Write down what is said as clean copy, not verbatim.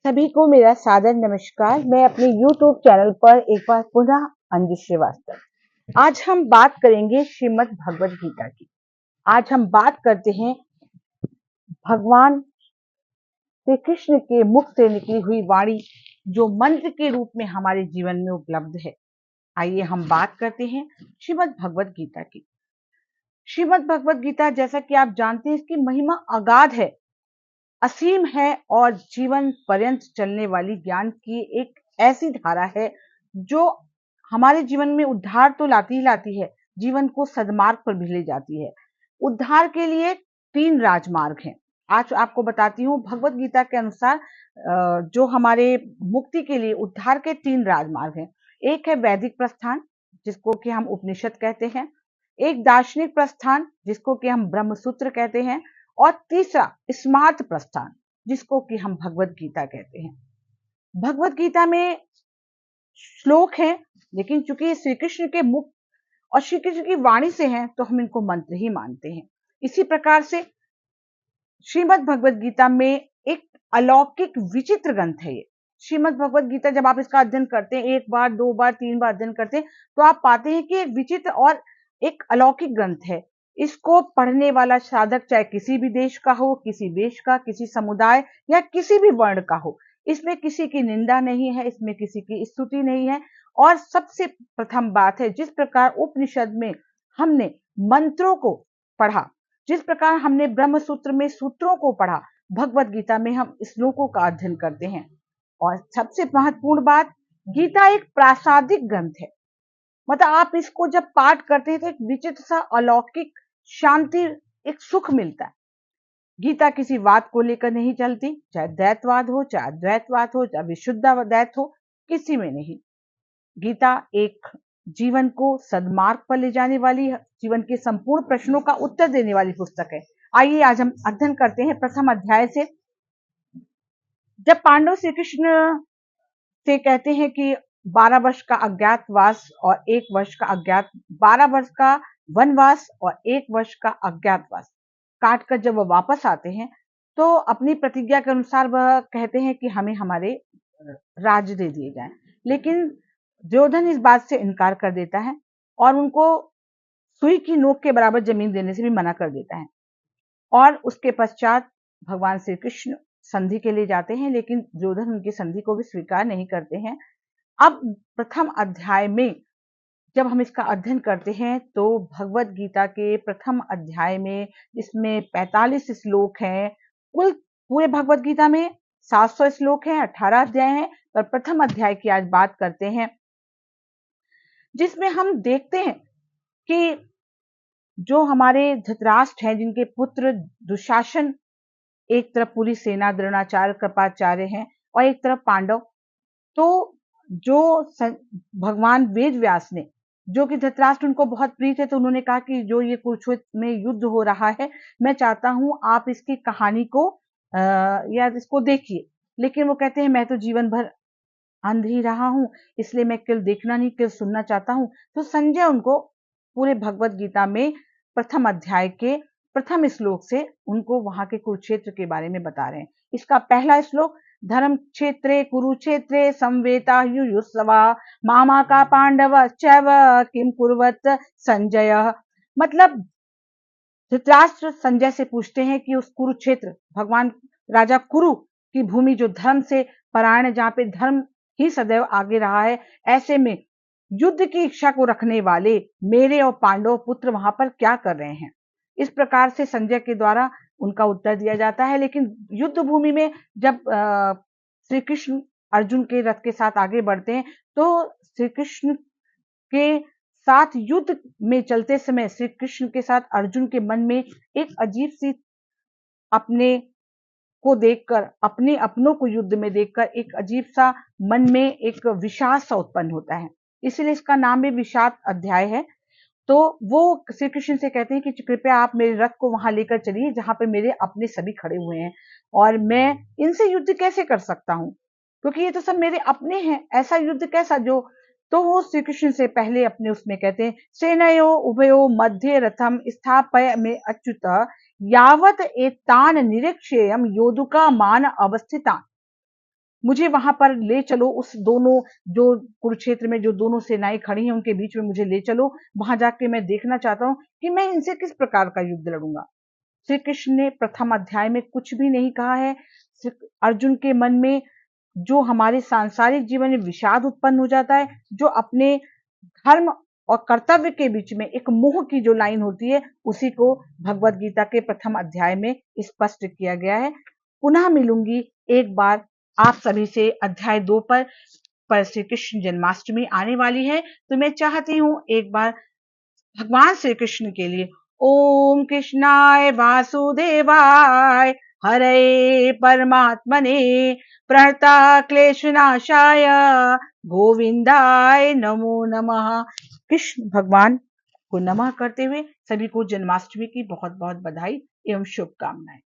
सभी को मेरा सादर नमस्कार। मैं अपने YouTube चैनल पर एक बार पुनः अंजू श्रीवास्तव। आज हम बात करेंगे श्रीमद् भगवद गीता की। आज हम बात करते हैं भगवान श्री कृष्ण के मुख से निकली हुई वाणी, जो मंत्र के रूप में हमारे जीवन में उपलब्ध है। आइए हम बात करते हैं श्रीमद् भगवद गीता की। श्रीमद् भगवद गीता, जैसा कि आप जानते हैं, इसकी महिमा अगाध है, असीम है और जीवन पर्यंत चलने वाली ज्ञान की एक ऐसी धारा है जो हमारे जीवन में उद्धार तो लाती ही लाती है, जीवन को सद्मार्ग पर भी ले जाती है। उद्धार के लिए 3 राजमार्ग हैं। आज आपको बताती हूँ भगवत गीता के अनुसार जो हमारे मुक्ति के लिए उद्धार के 3 राजमार्ग हैं। एक है वैदिक प्रस्थान, जिसको कि हम उपनिषद कहते हैं। एक दार्शनिक प्रस्थान, जिसको कि हम ब्रह्मसूत्र कहते हैं। और तीसरा स्मार्त प्रस्थान, जिसको कि हम भगवत गीता कहते हैं। भगवत गीता में श्लोक हैं, लेकिन चूंकि श्री कृष्ण के मुख और श्री कृष्ण की वाणी से हैं, तो हम इनको मंत्र ही मानते हैं। इसी प्रकार से श्रीमद् भगवत गीता में एक अलौकिक विचित्र ग्रंथ है ये। श्रीमद् भगवत गीता जब आप इसका अध्ययन करते हैं, 1 बार 2 बार 3 बार अध्ययन करते हैं, तो आप पाते हैं कि एक विचित्र और एक अलौकिक ग्रंथ है। इसको पढ़ने वाला साधक चाहे किसी भी देश का हो, किसी देश का, किसी समुदाय या किसी भी वर्ण का हो, इसमें किसी की निंदा नहीं है, इसमें किसी की स्तुति नहीं है। और सबसे प्रथम बात है, जिस प्रकार उपनिषद में हमने मंत्रों को पढ़ा, जिस प्रकार हमने ब्रह्म सूत्र में सूत्रों को पढ़ा, भगवत गीता में हम श्लोकों का अध्ययन करते हैं। और सबसे महत्वपूर्ण बात, गीता एक प्रासादिक ग्रंथ है। मतलब आप इसको जब पाठ करते हैं तो एक विचित्र सा अलौकिक शांति, एक सुख मिलता है। गीता किसी बात को लेकर नहीं चलती, चाहे द्वैतवाद हो, चाहे अद्वैतवाद हो, चाहे विशुद्धाद्वैत हो, किसी में नहीं। गीता एक जीवन को सद्मार्ग पर ले जाने वाली, जीवन के संपूर्ण प्रश्नों का उत्तर देने वाली पुस्तक है। आइए आज हम अध्ययन करते हैं प्रथम अध्याय से। जब पांडव श्री कृष्ण से कहते हैं कि 12 वर्ष का अज्ञातवास और 1 वर्ष का 12 वर्ष का वनवास और 1 वर्ष का अज्ञातवास काट कर जब वह वापस आते हैं, तो अपनी प्रतिज्ञा के अनुसार वह कहते हैं कि हमें हमारे राज्य दे दिए जाएं। लेकिन दुर्योधन इस बात से इनकार कर देता है और उनको सुई की नोक के बराबर जमीन देने से भी मना कर देता है। और उसके पश्चात भगवान श्री कृष्ण संधि के लिए जाते हैं, लेकिन दुर्योधन उनकी संधि को भी स्वीकार नहीं करते हैं। अब प्रथम अध्याय में जब हम इसका अध्ययन करते हैं, तो भगवत गीता के प्रथम अध्याय में, इसमें 45 श्लोक हैं। कुल पूरे भगवत गीता में 700 श्लोक हैं, 18 अध्याय हैं, पर प्रथम अध्याय की आज बात करते हैं, जिसमें हम देखते हैं कि जो हमारे धृतराष्ट्र हैं, जिनके पुत्र दुशासन, एक तरफ पूरी सेना द्रोणाचार्य कृपाचार्य हैं और एक तरफ पांडव, तो जो भगवान वेद व्यास ने, जो कि धृतराष्ट्र उनको बहुत प्रिय थे, तो उन्होंने कहा कि जो ये कुरुक्षेत्र में युद्ध हो रहा है, मैं चाहता हूं आप इसकी कहानी को या इसको देखिए। लेकिन वो कहते हैं मैं तो जीवन भर अंध ही रहा हूं, इसलिए मैं केवल देखना नहीं, केवल सुनना चाहता हूं। तो संजय उनको पूरे भगवत गीता में प्रथम अध्याय के प्रथम श्लोक से उनको वहां के कुरुक्षेत्र के बारे में बता रहे हैं। इसका पहला श्लोक, धर्म क्षेत्रे कुरुक्षेत्रे संवेता युयुत्सवा मामा का पांडव चैव किम कुर्वत संजय। मतलब धृतराष्ट्र संजय से पूछते हैं कि उस कुरुक्षेत्र, भगवान राजा कुरु की भूमि, जो धर्म से परायण है, जहां पे धर्म ही सदैव आगे रहा है, ऐसे में युद्ध की इच्छा को रखने वाले मेरे और पांडव पुत्र वहां पर क्या कर रहे हैं। इस प्रकार से संजय के द्वारा उनका उत्तर दिया जाता है। लेकिन युद्ध भूमि में जब श्री कृष्ण अर्जुन के रथ के साथ आगे बढ़ते हैं, तो श्री कृष्ण के साथ युद्ध में चलते समय श्री कृष्ण के साथ अर्जुन के मन में एक अजीब सी, अपने को देखकर, अपने अपनों को युद्ध में देखकर एक अजीब सा मन में एक विषाद सा उत्पन्न होता है। इसलिए इसका नाम भी विषाद अध्याय है। तो वो श्री कृष्ण से कहते हैं कि कृपया आप मेरे रथ को वहां लेकर चलिए जहां पे मेरे अपने सभी खड़े हुए हैं, और मैं इनसे युद्ध कैसे कर सकता हूं, क्योंकि ये तो सब मेरे अपने हैं। ऐसा युद्ध कैसा जो, तो वो श्री कृष्ण से पहले अपने उसमें कहते हैं, सेनयो उभयो मध्य रथम स्थापय में अच्युत यावत एतान निरीक्षेयम योदुका मान अवस्थितान। मुझे वहां पर ले चलो, उस दोनों जो कुरुक्षेत्र में जो दोनों सेनाएं खड़ी हैं उनके बीच में मुझे ले चलो, वहां जाके मैं देखना चाहता हूँ कि मैं इनसे किस प्रकार का युद्ध लड़ूंगा। श्री कृष्ण ने प्रथम अध्याय में कुछ भी नहीं कहा है। अर्जुन के मन में जो हमारे सांसारिक जीवन में विषाद उत्पन्न हो जाता है, जो अपने धर्म और कर्तव्य के बीच में एक मोह की जो लाइन होती है, उसी को भगवत गीता के प्रथम अध्याय में स्पष्ट किया गया है। पुनः मिलूंगी एक बार आप सभी से अध्याय 2 पर श्री कृष्ण जन्माष्टमी आने वाली है, तो मैं चाहती हूँ एक बार भगवान श्री कृष्ण के लिए ओम कृष्णाय वासुदेवाय हरे परमात्मने प्रणता क्लेशनाशाय गोविंदाय नमो नमः। कृष्ण भगवान को नमः करते हुए सभी को जन्माष्टमी की बहुत बहुत बधाई एवं शुभकामनाएं।